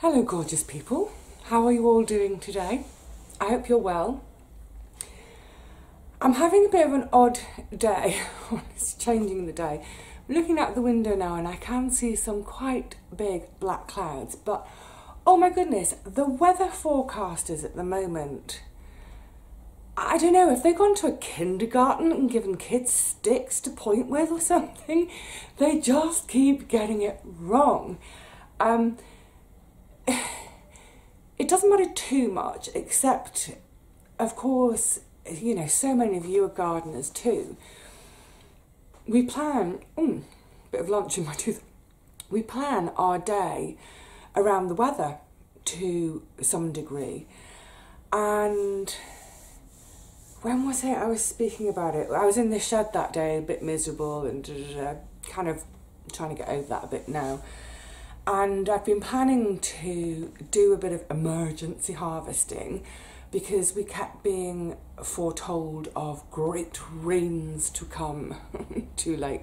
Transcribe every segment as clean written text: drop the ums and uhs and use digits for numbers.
Hello gorgeous people, how are you all doing today? I hope you're well. I'm having a bit of an odd day. It's changing the day. I'm looking out the window now and I can see some quite big black clouds, but oh my goodness, the weather forecasters at the moment, I don't know, have they gone to a kindergarten and given kids sticks to point with or something? They just keep getting it wrong. It doesn't matter too much, except, of course, you know, so many of you are gardeners too. We plan, bit of lunch in my tooth. We plan our day around the weather to some degree. And when was it I was speaking about it? I was in the shed that day, a bit miserable and kind of trying to get over that a bit now. And I've been planning to do a bit of emergency harvesting because we kept being foretold of great rains to come. Too late.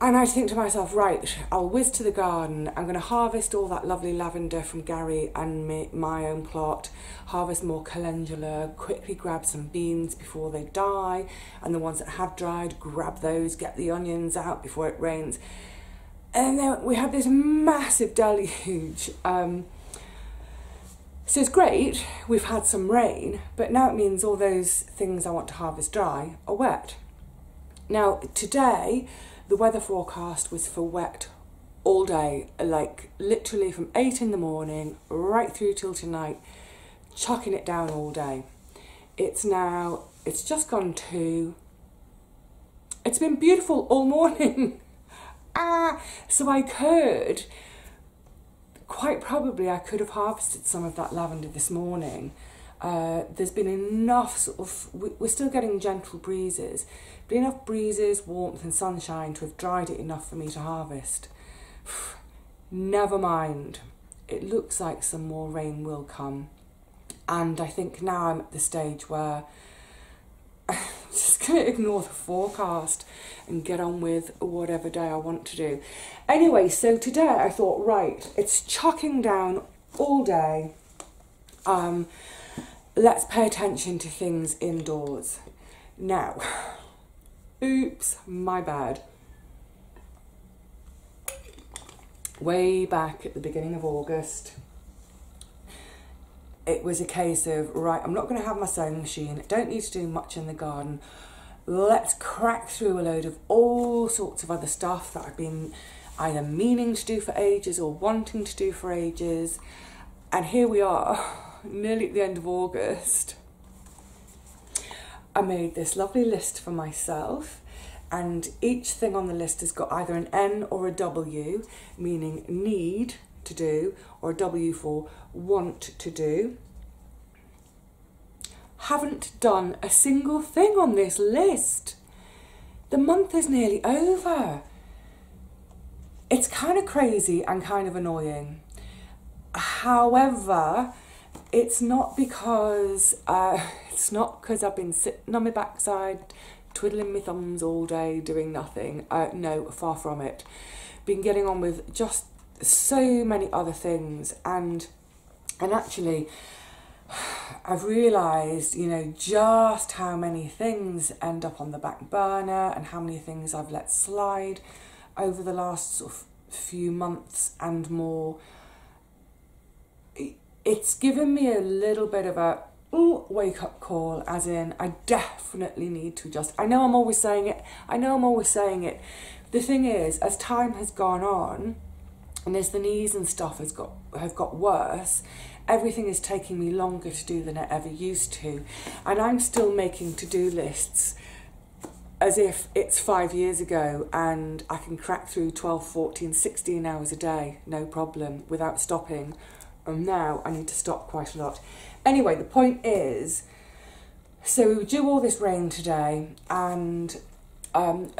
And I think to myself, right, I'll whiz to the garden. I'm going to harvest all that lovely lavender from Gary and my own plot, harvest more calendula, quickly grab some beans before they die, and the ones that have dried, grab those, get the onions out before it rains. And then we had this massive deluge. So it's great, we've had some rain, but now it means all those things I want to harvest dry are wet. Now, today, the weather forecast was for wet all day, like literally from 8 in the morning right through till tonight, chucking it down all day. It's just gone to, it's been beautiful all morning. So I could, quite probably I could have harvested some of that lavender this morning. There's been enough sort of, we're still getting gentle breezes, but enough breezes, warmth and sunshine to have dried it enough for me to harvest. Never mind, it looks like some more rain will come. And I think now I'm at the stage where I'm just going to ignore the forecast and get on with whatever day I want to do. Anyway, so today I thought, right, it's chucking down all day. Let's pay attention to things indoors. Now, oops, my bad. Way back at the beginning of August, it was a case of, right, I'm not going to have my sewing machine, don't need to do much in the garden. Let's crack through a load of all sorts of other stuff that I've been either meaning to do for ages or wanting to do for ages. And here we are, nearly at the end of August. I made this lovely list for myself, and each thing on the list has got either an N or a W, meaning need to do, or a W for want to do. Haven't done a single thing on this list. The month is nearly over. It's kind of crazy and kind of annoying. However, it's not because I've been sitting on my backside, twiddling my thumbs all day, doing nothing. No, far from it. Been getting on with just so many other things, and actually, I've realised, you know, just how many things end up on the back burner and how many things I've let slide over the last sort of few months and more. It's given me a little bit of a wake-up call, as in I definitely need to adjust. I know I'm always saying it. The thing is, as time has gone on, and as the knees and stuff have got worse, everything is taking me longer to do than I ever used to. And I'm still making to-do lists as if it's 5 years ago and I can crack through 12, 14, 16 hours a day, no problem, without stopping. And now I need to stop quite a lot. Anyway, the point is, so we do all this rain today, and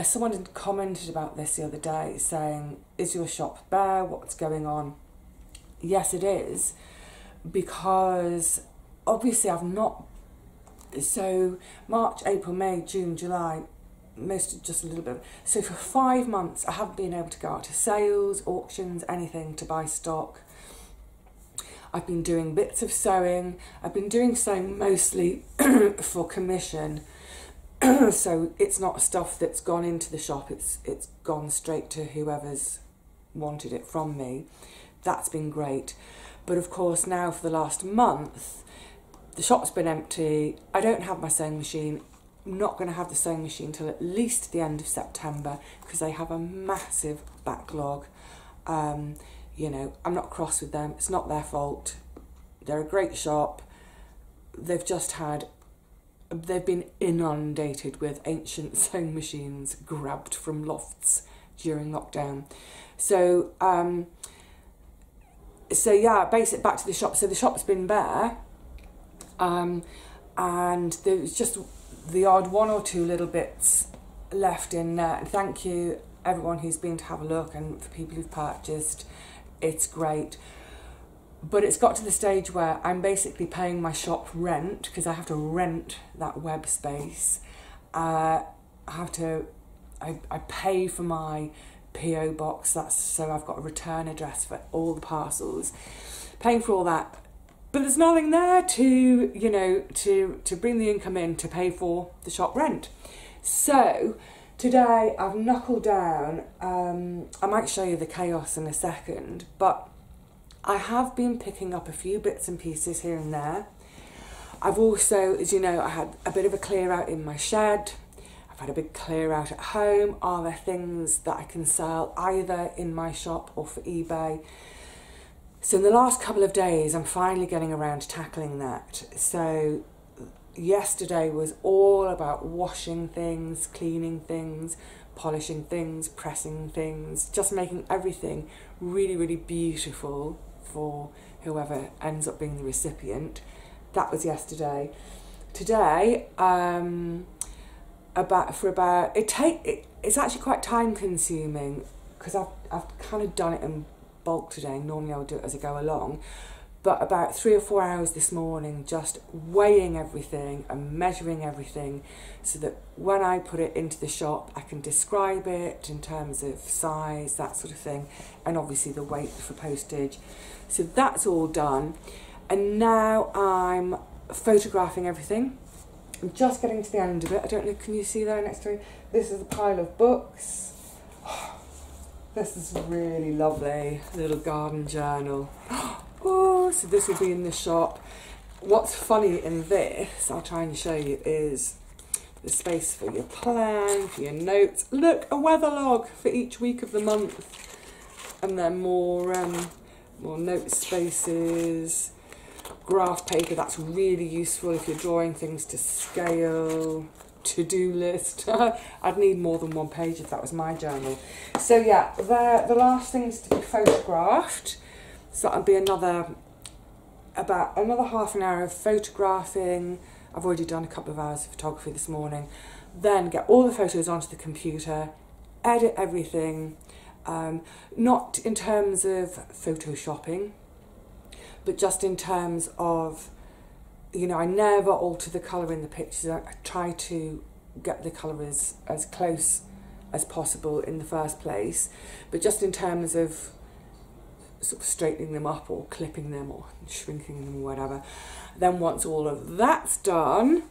someone had commented about this the other day, saying, is your shop bare? What's going on? Yes, it is, because obviously I've not, so March, April, May, June, July, most just a little bit. So for 5 months I haven't been able to go out to sales, auctions, anything to buy stock. I've been doing bits of sewing. I've been doing sewing mostly for commission. So it's not stuff that's gone into the shop, it's gone straight to whoever's wanted it from me. That's been great. But of course now for the last month, the shop's been empty. I don't have my sewing machine. I'm not going to have the sewing machine till at least the end of September because they have a massive backlog. You know, I'm not cross with them. It's not their fault. They're a great shop. They've been inundated with ancient sewing machines grabbed from lofts during lockdown. So, yeah, back to the shop. So the shop's been bare, and there's just the odd one or two little bits left in there. And thank you everyone who's been to have a look and for people who've purchased. It's great. But it's got to the stage where I'm basically paying my shop rent because I have to rent that web space. I pay for my PO box. So I've got a return address for all the parcels. Paying for all that. But there's nothing there to bring the income in to pay for the shop rent. So today I've knuckled down. I might show you the chaos in a second, but I have been picking up a few bits and pieces here and there. I've also, as you know, I had a bit of a clear out in my shed. I've had a big clear out at home. Are there things that I can sell either in my shop or for eBay? So in the last couple of days, I'm finally getting around to tackling that. So yesterday was all about washing things, cleaning things, polishing things, pressing things, just making everything really, really beautiful for whoever ends up being the recipient. That was yesterday. Today, it's actually quite time consuming because I've kind of done it in bulk today. Normally I would do it as I go along, but about 3 or 4 hours this morning just weighing everything and measuring everything so that when I put it into the shop I can describe it in terms of size, that sort of thing, and obviously the weight for postage. So that's all done, and now I'm photographing everything. I'm just getting to the end of it. I don't know, can you see there next to me? This is a pile of books. This is really lovely little garden journal. Oh, so this will be in the shop. What's funny in this, I'll try and show you, is the space for your plan, for your notes. Look, a weather log for each week of the month. And then more note spaces. Graph paper, that's really useful if you're drawing things to scale. To-do list. I'd need more than 1 page if that was my journal. So yeah, they're the last things to be photographed. So that'll be about another half an hour of photographing. I've already done a couple of hours of photography this morning. Then get all the photos onto the computer, edit everything, not in terms of photoshopping, but just in terms of, you know, I never alter the colour in the pictures. I try to get the colour as close as possible in the first place, but just in terms of sort of straightening them up or clipping them or shrinking them or whatever. Then once all of that's done,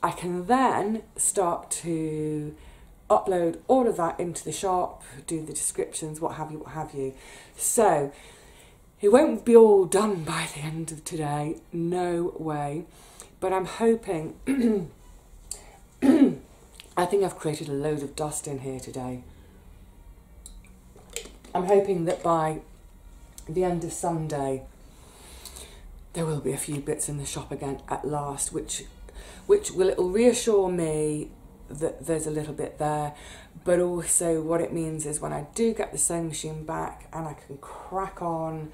I can then start to upload all of that into the shop, do the descriptions, what have you. So it won't be all done by the end of today, no way, but I'm hoping, I think I've created a load of dust in here today. I'm hoping that by the end of Sunday, there will be a few bits in the shop again at last, which it'll reassure me that there's a little bit there, but also what it means is when I do get the sewing machine back and I can crack on,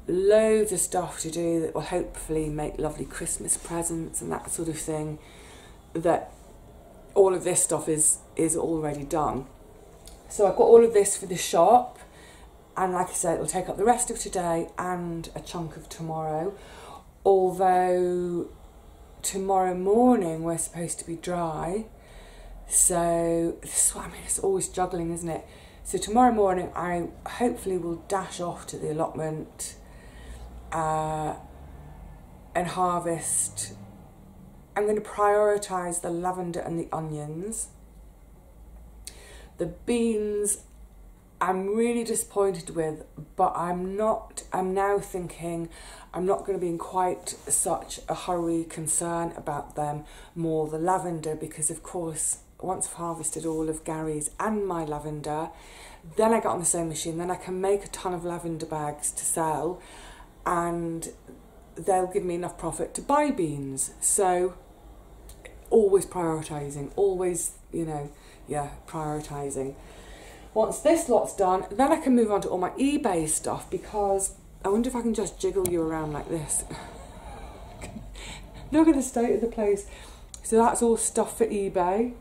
loads of stuff to do that will hopefully make lovely Christmas presents and that sort of thing, that all of this stuff is already done. So I've got all of this for the shop, and like I said, it'll take up the rest of today and a chunk of tomorrow, although tomorrow morning we're supposed to be dry. So this is what I mean, it's always juggling, isn't it? So tomorrow morning I hopefully will dash off to the allotment and harvest. I'm going to prioritise the lavender and the onions. The beans I'm really disappointed with, but I'm now thinking I'm not going to be in quite such a hurry concern about them, more the lavender, because of course once I've harvested all of Gary's and my lavender, then I get on the sewing machine, then I can make a ton of lavender bags to sell and they'll give me enough profit to buy beans. So always prioritising, always, prioritising. Once this lot's done, then I can move on to all my eBay stuff, because I wonder if I can just jiggle you around like this. Look at the state of the place. So that's all stuff for eBay.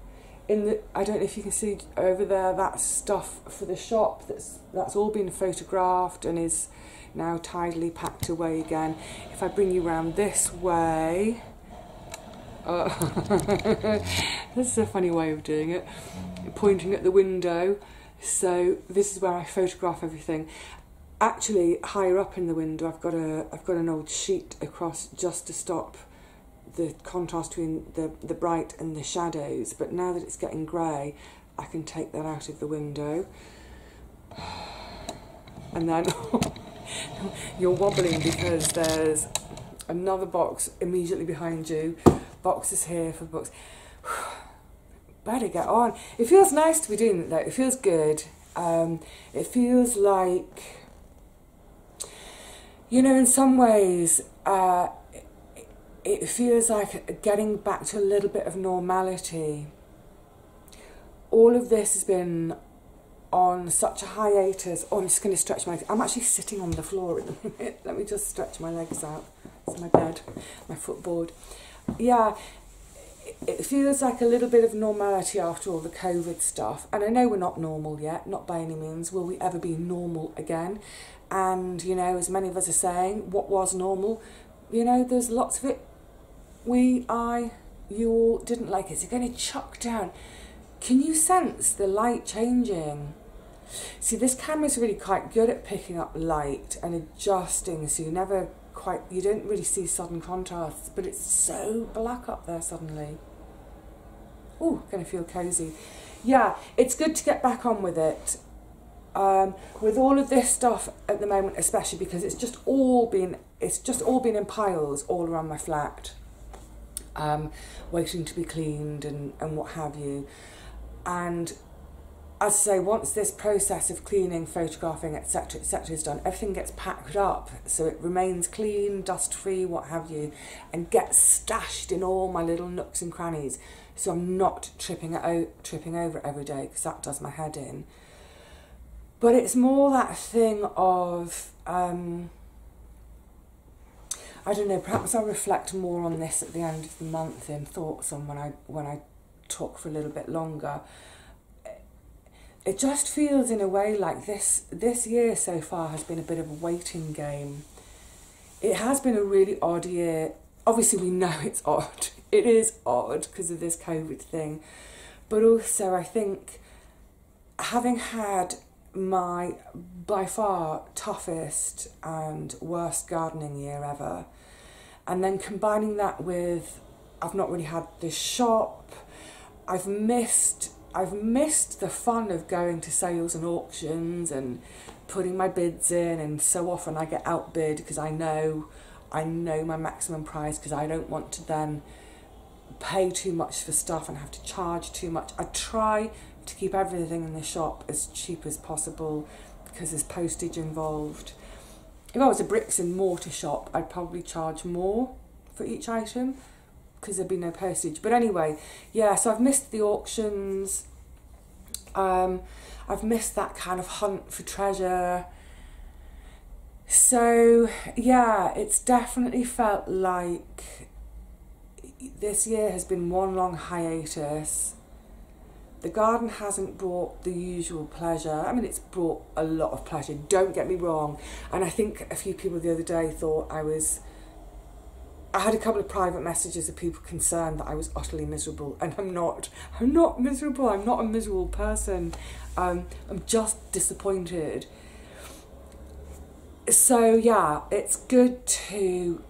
I don't know if you can see over there, that's stuff for the shop. That's all been photographed and is now tidily packed away again. If I bring you around this way, this is a funny way of doing it, pointing at the window. So this is where I photograph everything. Actually, higher up in the window, I've got an old sheet across just to stop the contrast between the bright and the shadows. But now that it's getting grey, I can take that out of the window. And then you're wobbling because there's another box immediately behind you. Boxes here for books. Better get on. It feels nice to be doing it though. It feels good. It feels like, in some ways, it feels like getting back to a little bit of normality. All of this has been on such a hiatus. Oh, I'm just going to stretch my... I'm actually sitting on the floor at the minute. Let me just stretch my legs out. It's my bed, my footboard. Yeah, it feels like a little bit of normality after all the COVID stuff. And I know we're not normal yet, not by any means. Will we ever be normal again? And, as many of us are saying, what was normal? There's lots of it you all didn't like it. So you're going to chuck down. Can you sense the light changing? See, this camera's really quite good at picking up light and adjusting, so you don't really see sudden contrasts, but it's so black up there suddenly. Ooh, going to feel cosy. Yeah, it's good to get back on with it. With all of this stuff at the moment, especially because it's just all been in piles all around my flat, waiting to be cleaned and what have you. And as I say, once this process of cleaning, photographing, etc., is done, everything gets packed up so it remains clean, dust-free, what have you, and gets stashed in all my little nooks and crannies, so I'm not tripping over it every day, because that does my head in. But it's more that thing of, I don't know, perhaps I'll reflect more on this at the end of the month in thoughts on when I talk for a little bit longer. It just feels in a way like this year so far has been a bit of a waiting game. It has been a really odd year. Obviously we know it's odd. It is odd because of this COVID thing. But also I think having had my by far toughest and worst gardening year ever, and then combining that with I've not really had this shop, I've missed the fun of going to sales and auctions and putting my bids in, and so often I get outbid because I know my maximum price, because I don't want to then pay too much for stuff and have to charge too much. I try to keep everything in the shop as cheap as possible because there's postage involved. If I was a bricks and mortar shop, I'd probably charge more for each item because there'd be no postage. But anyway, yeah, so I've missed the auctions. I've missed that kind of hunt for treasure. So yeah, it's definitely felt like this year has been one long hiatus. The garden hasn't brought the usual pleasure. I mean, it's brought a lot of pleasure, don't get me wrong. And I think a few people the other day thought I was I had a couple of private messages of people concerned that I was utterly miserable, and I'm not. I'm not miserable. I'm not a miserable person. I'm just disappointed. So yeah, it's good to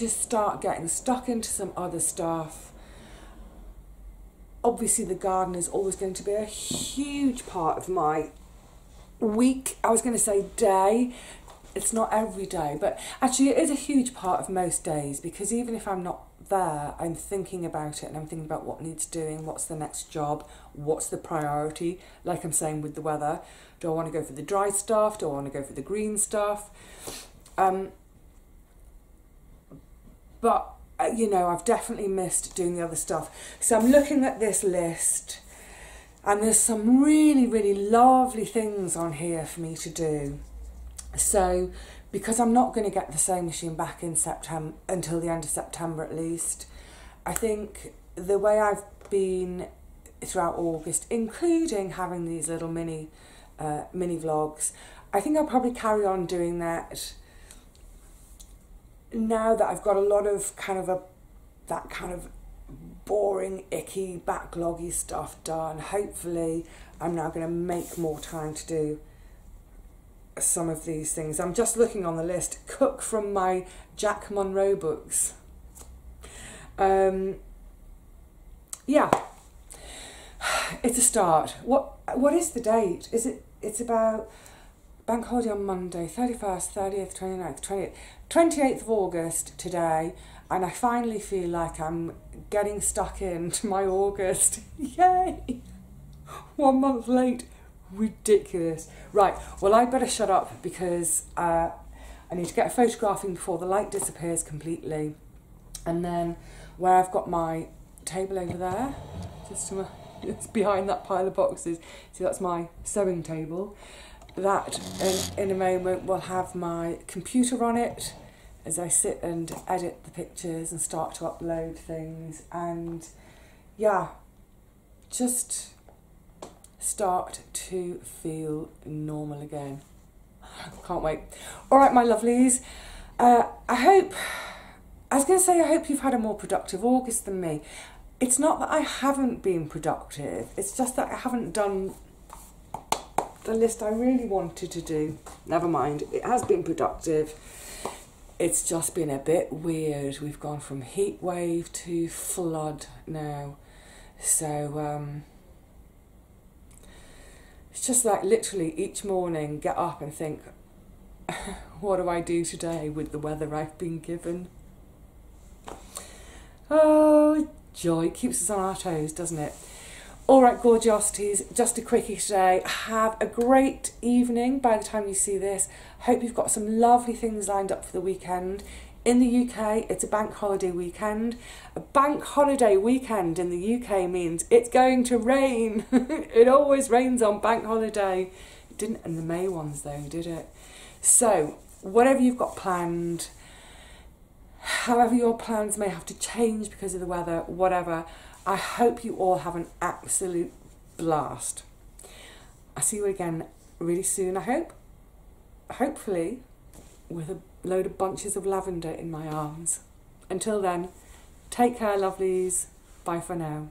start getting stuck into some other stuff. Obviously, the garden is always going to be a huge part of my week. I was going to say day. It's not every day, but actually it is a huge part of most days, because even if I'm not there, I'm thinking about it, and I'm thinking about what needs doing, what's the next job, what's the priority, like I'm saying with the weather. Do I want to go for the dry stuff? Do I want to go for the green stuff? But, you know, I've definitely missed doing the other stuff. So I'm looking at this list, and there's some really, really lovely things on here for me to do. So, because I'm not going to get the sewing machine back in September, until the end of September at least, I think the way I've been throughout August, including having these little mini vlogs, I think I'll probably carry on doing that now that I've got a lot of that kind of boring, icky, backloggy stuff done. Hopefully I'm now going to make more time to do some of these things. I'm just looking on the list. Cook from my Jack Monroe books. Yeah, it's a start. What is the date? It's about bank holiday on Monday, 31st, 30th, 29th, 28th, 28th of August today, and I finally feel like I'm getting stuck into my August. Yay! 1 month late. Ridiculous. Right, well, I'd better shut up, because I need to get a photographing before the light disappears completely. And then where I've got my table over there, it's behind that pile of boxes. See, that's my sewing table. That in a moment will have my computer on it as I sit and edit the pictures and start to upload things, and yeah, just start to feel normal again. Can't wait. All right, my lovelies. I hope you've had a more productive August than me. It's not that I haven't been productive. It's just that I haven't done the list I really wanted to do. Never mind. It has been productive. It's just been a bit weird. We've gone from heat wave to flood now. So, it's just like literally each morning get up and think, what do I do today with the weather I've been given? Oh, joy. It keeps us on our toes, doesn't it? All right, gorgeosities, just a quickie today. Have a great evening by the time you see this. Hope you've got some lovely things lined up for the weekend. In the UK, it's a bank holiday weekend. A bank holiday weekend in the UK means it's going to rain. It always rains on bank holiday. It didn't in the May ones though, did it? So, whatever you've got planned, however your plans may have to change because of the weather, whatever, I hope you all have an absolute blast. I'll see you again really soon, I hope. Hopefully, with a load of bunches of lavender in my arms. Until then, take care, lovelies. Bye for now.